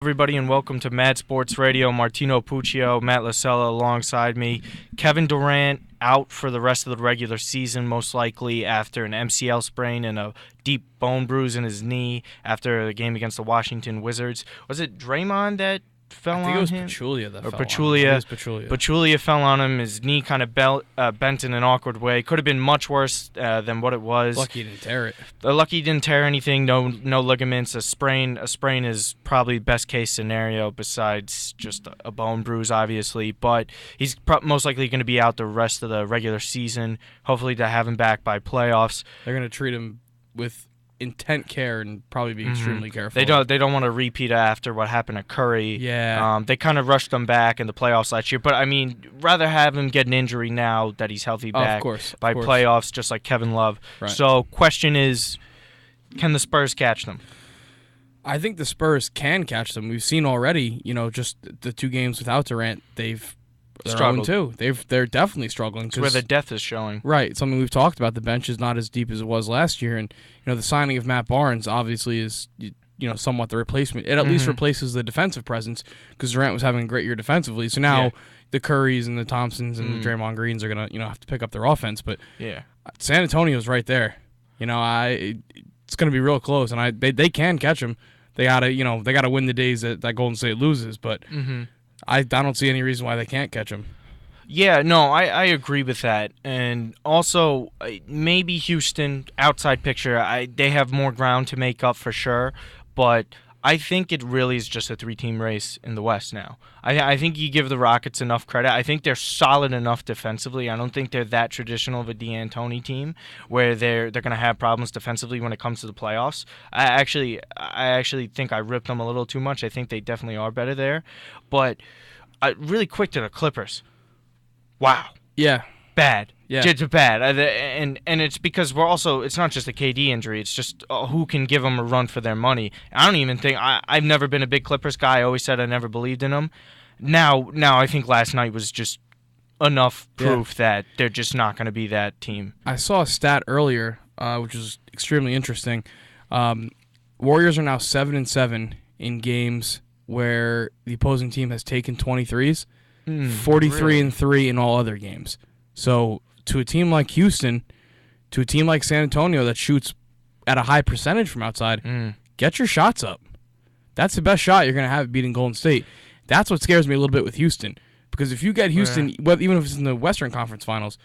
Everybody, and welcome to Mad Sports Radio. Martino Puccio, Matt Lasella alongside me. Kevin Durant out for the rest of the regular season, most likely after an MCL sprain and a deep bone bruise in his knee after the game against the Washington Wizards. Was it Draymond that fell on him? I think it was Pachulia that fell on him. Pachulia fell on him. His knee kind of bent in an awkward way. Could have been much worse than what it was. Lucky he didn't tear it. Lucky he didn't tear anything. No ligaments. A sprain is probably best case scenario besides just a bone bruise, obviously. But he's most likely going to be out the rest of the regular season. Hopefully to have him back by playoffs. They're going to treat him with intent care and probably be extremely careful. They don't want to repeat after what happened to Curry. Yeah. They kind of rushed him back in the playoffs last year, but I mean, rather have him get an injury now that he's healthy back of course. Playoffs, just like Kevin Love. Right. So, question is, can the Spurs catch them? I think the Spurs can catch them. We've seen already, just the two games without Durant, they're struggled too. They're definitely struggling. It's where the depth is showing. Right. Something we've talked about. The bench is not as deep as it was last year, and the signing of Matt Barnes obviously is somewhat the replacement. It at least replaces the defensive presence because Durant was having a great year defensively. So now the Currys and the Thompsons and the Draymond Greens are gonna have to pick up their offense. But San Antonio's right there. It's gonna be real close, and they can catch them. They gotta win the days that Golden State loses, but. I don't see any reason why they can't catch him. Yeah, no, I agree with that. And also, maybe Houston, outside picture, they have more ground to make up for sure. But I think it really is just a three-team race in the West now. I think you give the Rockets enough credit. I think they're solid enough defensively. I don't think they're that traditional of a D'Antoni team where they're going to have problems defensively when it comes to the playoffs. I actually think I ripped them a little too much. I think they definitely are better there. But really quick to the Clippers. Wow. Yeah. Bad. Yeah. It's bad. And it's because it's not just a KD injury. It's just who can give them a run for their money. I don't even think, I've never been a big Clippers guy. I always said I never believed in them. Now I think last night was just enough proof that they're just not going to be that team. I saw a stat earlier, which was extremely interesting. Warriors are now 7-7 in games where the opposing team has taken 23s, 43-3 in all other games. So to a team like Houston, to a team like San Antonio that shoots at a high percentage from outside, get your shots up. That's the best shot you're going to have beating Golden State. That's what scares me a little bit with Houston. Because if you get Houston, even if it's in the Western Conference Finals,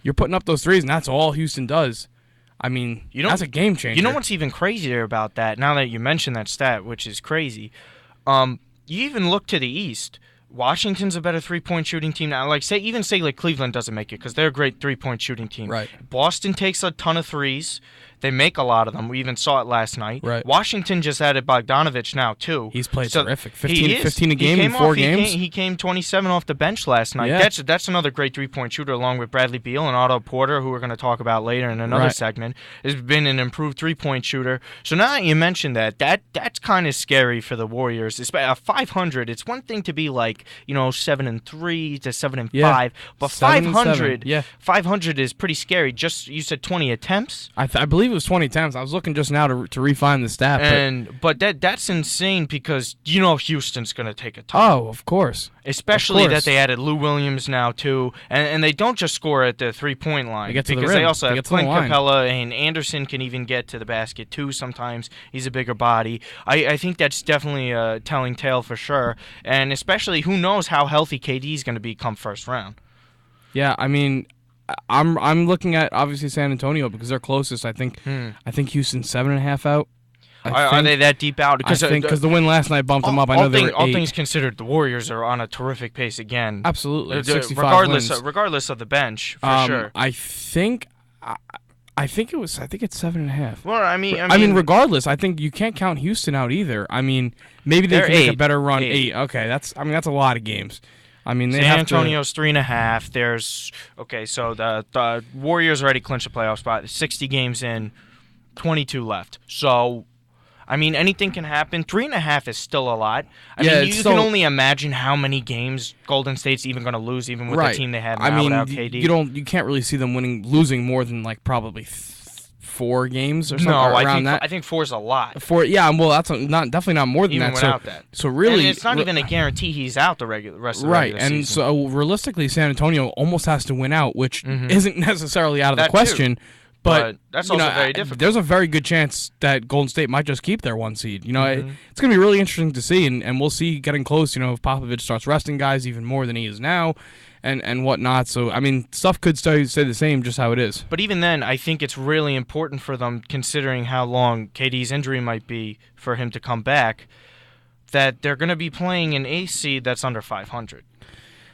you're putting up those threes, and that's all Houston does. I mean, that's a game changer. You know what's even crazier about that, now that you mentioned that stat, which is crazy, you even look to the East. Washington's a better three-point shooting team now. Say Cleveland doesn't make it because they're a great three-point shooting team. Right. Boston takes a ton of threes. They make a lot of them. We even saw it last night. Right. Washington just added Bogdanovich now, too. He's played terrific. 15 a game in 4 games. He came 27 off the bench last night. Yeah. That's another great three-point shooter along with Bradley Beal and Otto Porter, who we're going to talk about later in another segment. Has been an improved three-point shooter. So now that you mentioned that's kind of scary for the Warriors. It's 500. It's one thing to be 7-3 to 7-5, but 500 is pretty scary. Just you said 20 attempts. I believe it was 20 attempts. I was looking just now to refine the stat. But that's insane because Houston's going to take a ton. Oh, of course. Especially that they added Lou Williams now too, and they don't just score at the 3-point line. They get to because the rim. They also have Clint line. Capella, and Anderson can even get to the basket too sometimes. He's a bigger body. I think that's definitely a telling tale for sure, and especially who knows how healthy KD is going to be come first round. Yeah, I mean, I'm looking at obviously San Antonio because they're closest. I think Houston's 7.5 out. Are they that deep out? Because the win last night bumped them up. I know they were 8. All things considered, the Warriors are on a terrific pace again. Absolutely, 65 wins. Regardless of the bench, for sure. I think it's 7.5. Well, I mean, regardless, I think you can't count Houston out either. I mean, maybe they can make a better run. 8. Okay, that's a lot of games. I mean, San Antonio's 3.5. There's so the Warriors already clinched a playoff spot. 60 games in, 22 left. So, I mean, anything can happen. 3.5 is still a lot. I mean, you can only imagine how many games Golden State's even going to lose, even with the team they have now without KD. You can't really see them losing more than probably 4 games or something No, or I around think that. I think 4's a lot. 4, yeah, well, that's not definitely not more than Even that. So, without that. so really, And it's not even a guarantee he's out the rest of the right. regular And season. so realistically, San Antonio almost has to win out, which isn't necessarily out of the That too. question. But that's you know, also very difficult. there's a very good chance that Golden State might just keep their 1 seed. You know, it's going to be really interesting to see, and we'll see getting close. You know, if Popovich starts resting guys even more than he is now, and whatnot. So I mean, stuff could stay the same, just how it is. But even then, I think it's really important for them, considering how long KD's injury might be, for him to come back, that they're going to be playing an eighth seed that's under 500.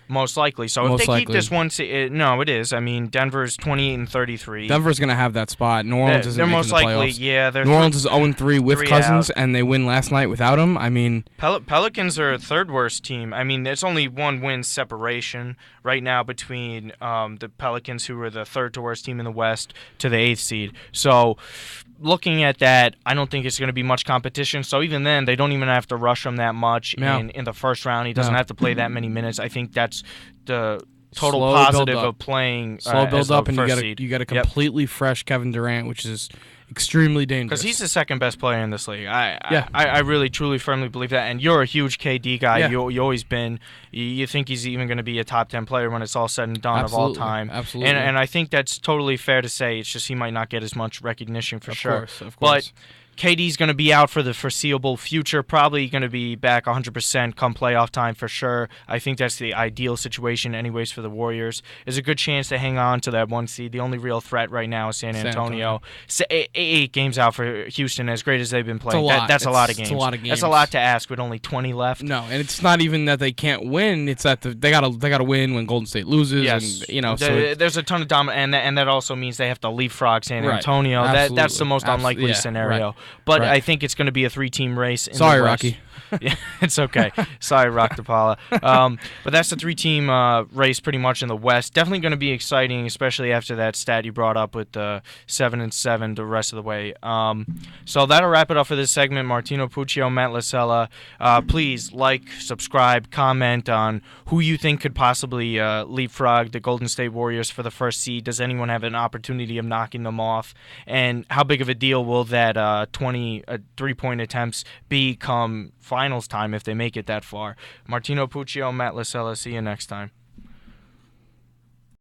Most likely. So if Most they keep likely. this 1 seed, no, it is. I mean, Denver's 28-33. Denver's going to have that spot. New Orleans isn't they're making most the likely, playoffs. yeah. They're New Orleans is 0-3 with three Cousins, out. and they win last night without him. I mean, Pelicans are third worst team. I mean, it's only 1 win separation right now between the Pelicans, who are the third to worst team in the West, to the eighth seed. So looking at that, I don't think it's going to be much competition. So even then, they don't even have to rush him that much in the first round. He doesn't have to play that many minutes. I think that's the total Slow positive build up. of playing slow as build the up, and first seed. you got a completely fresh Kevin Durant, which is extremely dangerous. Because he's the second best player in this league. I really, truly, firmly believe that. And you're a huge KD guy. Yeah. You always been. You think he's even going to be a top 10 player when it's all said and done Absolutely. of all time. Absolutely. And I think that's totally fair to say. It's just he might not get as much recognition for sure. Of course. But KD's going to be out for the foreseeable future, probably going to be back 100% come playoff time for sure. I think that's the ideal situation anyways for the Warriors. There's a good chance to hang on to that 1 seed. The only real threat right now is San Antonio. 8 games out for Houston, as great as they've been playing. That's a lot of games. It's a lot of games. That's a lot to ask with only 20 left. No, and it's not even that they can't win. It's that they gotta win when Golden State loses. Yes. And, you know, so there's a ton of dominance, and that also means they have to leapfrog San Right. Antonio. That's the most unlikely yeah, scenario. right. But Right. I think it's going to be a 3-team race. Sorry, the West. Rocky. Yeah, it's okay. Sorry, Rock DePaula. But that's the 3-team race pretty much in the West. Definitely going to be exciting, especially after that stat you brought up with 7-7 the rest of the way. So that'll wrap it up for this segment. Martino Puccio, Matt Lasella. Please like, subscribe, comment on who you think could possibly leapfrog the Golden State Warriors for the first seed. Does anyone have an opportunity of knocking them off? And how big of a deal will that 20 3-point attempts be come finals time if they make it that far? Martino Puccio, Matt Lasella. See you next time.